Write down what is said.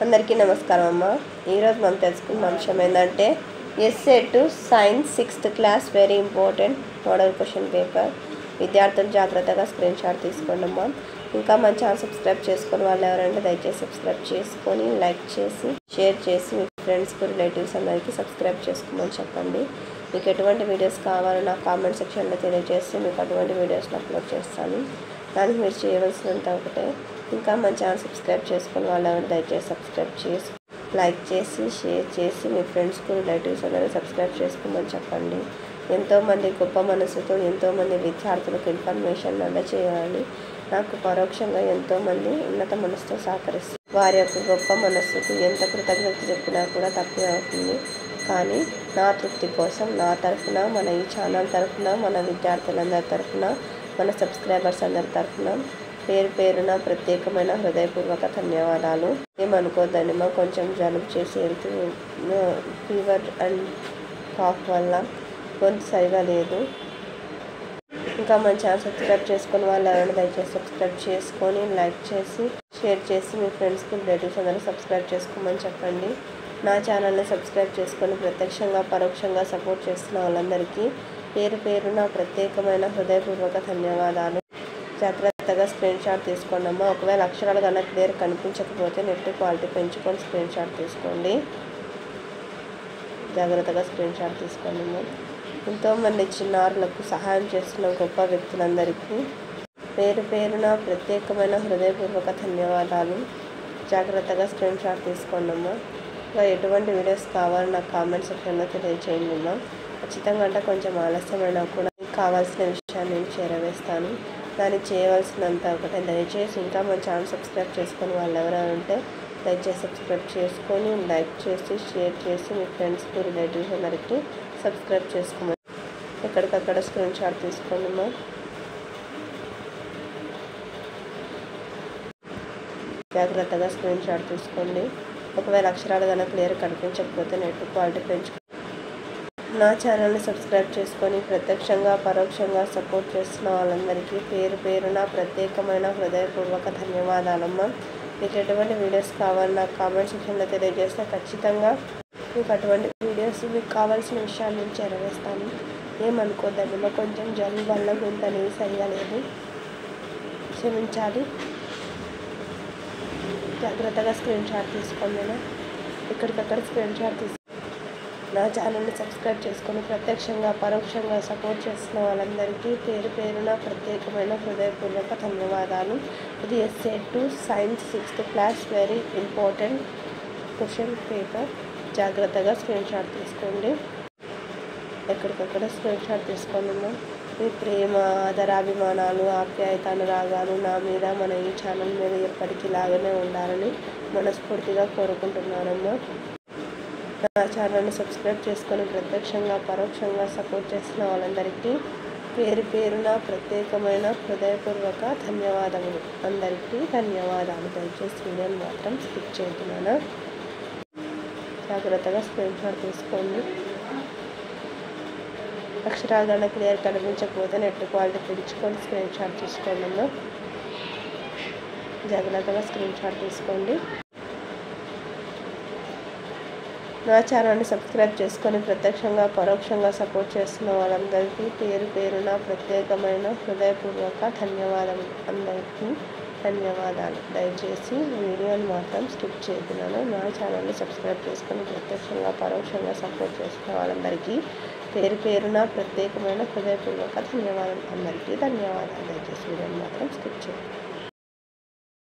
అందరికీ నమస్కారం అమ్మ. ఈరోజు మనం తెలుసుకున్న అంశం ఏంటంటే S A two science 6th class very important model question paper. విద్యార్థులు జాగ్రత్తగా స్క్రీన్ షాట్ తీసుకోండి అమ్మ. ఇంకా మన ఛానల్ సబ్స్క్రైబ్ చేసుకుని వాళ్ళు ఎవరంటే దయచేసి సబ్స్క్రైబ్ చేసుకొని లైక్ చేసి షేర్ చేసి మీ ఫ్రెండ్స్కి రిలేటివ్స్ అందరికీ సబ్స్క్రైబ్ చేసుకోమని చెప్పండి. మీకు ఎటువంటి వీడియోస్ కావాలో నాకు కామెంట్ సెక్షన్లో తెలియజేసి మీకు అటువంటి వీడియోస్ని అప్లోడ్ చేస్తాను. దానికి మీరు చేయవలసినంత ఒకటే, ఇంకా మన ఛానల్ సబ్స్క్రైబ్ చేసుకుని వాళ్ళు ఎవరు దయచేసి సబ్స్క్రైబ్ చేసి లైక్ చేసి షేర్ చేసి మీ ఫ్రెండ్స్కి రిలేటివ్స్ అందరూ సబ్స్క్రైబ్ చేసుకోమని చెప్పండి. ఎంతోమంది గొప్ప మనసుతో ఎంతోమంది విద్యార్థులకు ఇన్ఫర్మేషన్ అందజేయాలని నాకు పరోక్షంగా ఎంతోమంది ఉన్నత మనసుతో సహకరిస్తారు. వారి యొక్క గొప్ప మనస్సుకు ఎంత కృతజ్ఞత చెప్పినా కూడా తక్కువే అవుతుంది. కానీ నా తృప్తి కోసం నా తరఫున, మన ఈ ఛానల్ తరఫున, మన విద్యార్థులందరి తరఫున, మన సబ్స్క్రైబర్స్ అందరి తరఫున పేరు పేరున ప్రత్యేకమైన హృదయపూర్వక ధన్యవాదాలు. ఏమనుకోద్దండి, మా కొంచెం జలుబు చేసి వెళ్తూ ఫీవర్ అండ్ కాఫ్ వల్ల గొంతు సరిగా లేదు. ఇంకా మన ఛానల్ సబ్స్క్రైబ్ చేసుకుని వాళ్ళు ఎవరైనా దయచేసి సబ్స్క్రైబ్ చేసుకొని లైక్ చేసి షేర్ చేసి మీ ఫ్రెండ్స్కి రిలేటివ్స్ అందరూ సబ్స్క్రైబ్ చేసుకోమని చెప్పండి. నా ఛానల్ని సబ్స్క్రైబ్ చేసుకొని ప్రత్యక్షంగా పరోక్షంగా సపోర్ట్ చేస్తున్న వాళ్ళందరికీ పేరు పేరున ప్రత్యేకమైన హృదయపూర్వక ధన్యవాదాలు. జాగ్రత్తగా స్క్రీన్ షాట్ తీసుకోండి అమ్మ. ఒకవేళ అక్షరాలు కన్నా క్లియర్ కనిపించకపోతే నెట్ క్వాలిటీ పెంచుకొని స్క్రీన్ షాట్ తీసుకోండి. జాగ్రత్తగా స్క్రీన్ షాట్ తీసుకోండి అమ్మ. ఎంతోమంది చిన్నారులకు సహాయం చేస్తున్న గొప్ప వ్యక్తులందరికీ పేరు పేరున ప్రత్యేకమైన హృదయపూర్వక ధన్యవాదాలు. జాగ్రత్తగా స్క్రీన్ షాట్ తీసుకోండి అమ్మ. ఇంకా ఎటువంటి వీడియోస్ కావాలో నాకు కామెంట్ సెక్షన్లో తెలియజేయండి అమ్మ. ఖచ్చితంగా అంటే కొంచెం ఆలస్యమైనా కూడా మీకు కావాల్సిన విషయాన్ని నేను చేరవేస్తాను. దానికి చేయవలసినంత ఒకటే, దయచేసి ఇంకా మన ఛానల్ సబ్స్క్రైబ్ చేసుకొని వాళ్ళు ఎవరైనా ఉంటే దయచేసి సబ్స్క్రైబ్ చేసుకొని లైక్ చేసి షేర్ చేసి మీ ఫ్రెండ్స్కి రిలేటివ్స్ అందరికీ సబ్స్క్రైబ్ చేసుకోమని ఎక్కడికక్కడ స్క్రీన్ షాట్ తీసుకోండి అమ్మా. జాగ్రత్తగా స్క్రీన్ షాట్ తీసుకోండి. ఒకవేళ అక్షరాలు కన్నా క్లియర్ కనిపించకపోతే నెట్ క్వాలిటీ పెంచుకోండి. నా ఛానల్ని సబ్స్క్రైబ్ చేసుకొని ప్రత్యక్షంగా పరోక్షంగా సపోర్ట్ చేస్తున్న వాళ్ళందరికీ పేరు పేరున ప్రత్యేకమైన హృదయపూర్వక ధన్యవాదాలమ్మా. మీకు ఎటువంటి వీడియోస్ కావాలి నాకు కామెంట్ సెక్షన్లో తెలియజేస్తే ఖచ్చితంగా మీకు అటువంటి వీడియోస్ మీకు కావాల్సిన విషయాలు నేను చేరవేస్తాను. ఏమనుకోద్దండి, మా కొంచెం జలుబు వల్ల గొంతు అనేది సరిగా లేదు, క్షమించాలి. జాగ్రత్తగా స్క్రీన్ షాట్ తీసుకోండి. ఎక్కడికక్కడ స్క్రీన్ షాట్ తీసుకోండి. నా ఛానల్ని సబ్స్క్రైబ్ చేసుకొని ప్రత్యక్షంగా పరోక్షంగా సపోర్ట్ చేస్తున్న వాళ్ళందరికీ పేరు పేరున ప్రత్యేకమైన హృదయపూర్వక ధన్యవాదాలు. ఇది S A two science 6th class very important question paper. జాగ్రత్తగా స్క్రీన్ షాట్ తీసుకోండి. ఎక్కడికక్కడ స్క్రీన్ షాట్ తీసుకోండి. మీ ప్రేమ, ఆదరాభిమానాలు, ఆప్యాయత, అనురాగాలు నా మీద, మన ఈ ఛానల్ మీద ఎప్పటికీ లాగానే ఉండాలని మనస్ఫూర్తిగా కోరుకుంటున్నానమ్మా. నా ఛానల్ని సబ్స్క్రైబ్ చేసుకొని ప్రత్యక్షంగా పరోక్షంగా సపోర్ట్ చేస్తున్న వాళ్ళందరికీ పేరు పేరున ప్రత్యేకమైన హృదయపూర్వక ధన్యవాదములు. అందరికీ ధన్యవాదాలు. దయచేసి వీడియోని మాత్రం స్కిప్ చేస్తున్నాను. జాగ్రత్తగా స్క్రీన్ షాట్ తీసుకోండి. అక్షరాలు క్లియర్ కనిపించకపోతే నెట్ క్వాలిటీ పెంచుకొని స్క్రీన్ షాట్ తీసుకోండి అమ్మా. జాగ్రత్తగా స్క్రీన్ షాట్ తీసుకోండి. నా ఛానల్ని సబ్స్క్రైబ్ చేసుకొని ప్రత్యక్షంగా పరోక్షంగా సపోర్ట్ చేస్తున్న వాళ్ళందరికీ పేరు పేరున ప్రత్యేకమైన హృదయపూర్వక ధన్యవాదాలు. అందరికీ ధన్యవాదాలు. దయచేసి వీడియోని మాత్రం స్కిప్ చేస్తున్నాను. నా ఛానల్ని సబ్స్క్రైబ్ చేసుకొని ప్రత్యక్షంగా పరోక్షంగా సపోర్ట్ చేస్తున్న వాళ్ళందరికీ పేరు పేరున ప్రత్యేకమైన హృదయపూర్వక ధన్యవాదాలు. అందరికీ ధన్యవాదాలు. దయచేసి వీడియోని మాత్రం స్కిప్ చేయండి.